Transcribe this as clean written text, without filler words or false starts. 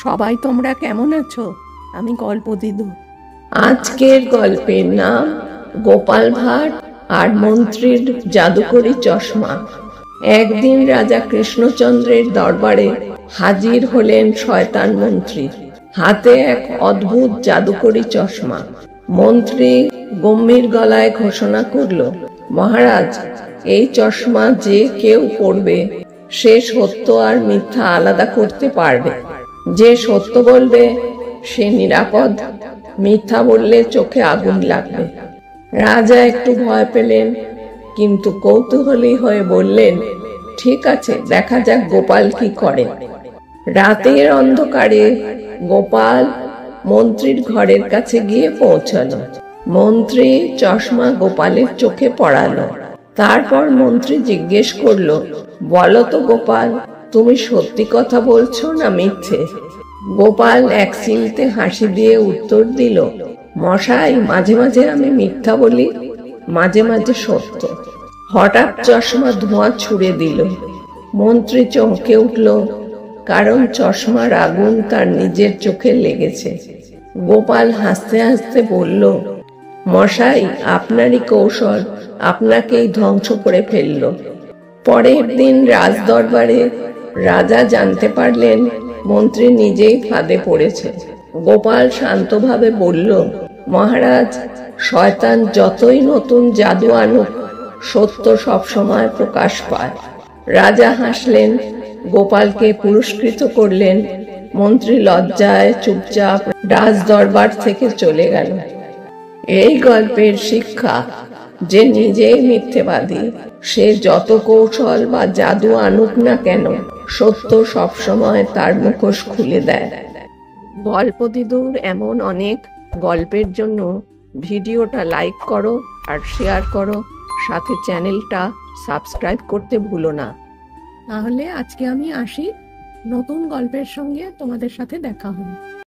সবাই তোমরা কেমন আছো? আমি গল্প দিদু। আজকের গল্পের নাম গোপাল ভাঁড় আর মন্ত্রীর জাদুকরি চশমা। একদিন রাজা কৃষ্ণচন্দ্রের দরবারে হাজির হলেন শয়তান মন্ত্রী, হাতে এক অদ্ভুত জাদুকরি চশমা। মন্ত্রী গম্ভীর গলায় ঘোষণা করল, মহারাজ, এই চশমা যে কেউ পড়বে সে সত্য আর মিথ্যা আলাদা করতে পারবে। যে সত্য বলবে সে নিরাপদ, মিথ্যা বললে চোখে আগুন লাগবে। রাজা একটু ভয় পেলেন, কিন্তু কৌতূহলী হয়ে বললেন, ঠিক আছে, দেখা যাক গোপাল কি করে। রাতের অন্ধকারে গোপাল মন্ত্রীর ঘরের কাছে গিয়ে পৌঁছালো। মন্ত্রী চশমা গোপালের চোখে পড়ালো। তারপর মন্ত্রী জিজ্ঞেস করলো, বলো তো গোপাল, তুমি সত্যি কথা বলছো না মিথ্যে? গোপাল এক চিলতে হাসি দিয়ে উত্তর দিল, মশাই, মাঝে মাঝে আমি মিথ্যা বলি, মাঝে মাঝে সত্য। হঠাৎ চশমা ধোঁয়া ছুড়ে দিল। মন্ত্রী চমকে উঠল, কারণ চশমার আগুন তার নিজের চোখে লেগেছে। গোপাল হাসতে হাসতে বলল, মশাই, আপনারই কৌশল আপনাকেই ধ্বংস করে ফেলল। পরের দিন রাজদরবারে রাজা জানতে পারলেন মন্ত্রী নিজেই ফাঁদে পড়েছে। গোপাল শান্তভাবে বলল, মহারাজ, শয়তান যতই নতুন জাদু আনুক, সত্য সবসময় প্রকাশ পায়। রাজা হাসলেন, গোপালকে পুরস্কৃত করলেন। মন্ত্রী লজ্জায় চুপচাপ রাজদরবার থেকে চলে গেল। এই গল্পের শিক্ষা, যে নিজেই মিথ্যেবাদী, সে যত কৌশল বা জাদু আনুক না কেন, সত্য সবসময় তার মুখোশ খুলে দেয়। গল্প দিদুর এমন অনেক গল্পের জন্য ভিডিওটা লাইক করো আর শেয়ার করো, সাথে চ্যানেলটা সাবস্ক্রাইব করতে ভুলো না। তাহলে আজকে আমি আসি, নতুন গল্পের সঙ্গে তোমাদের সাথে দেখা হবে।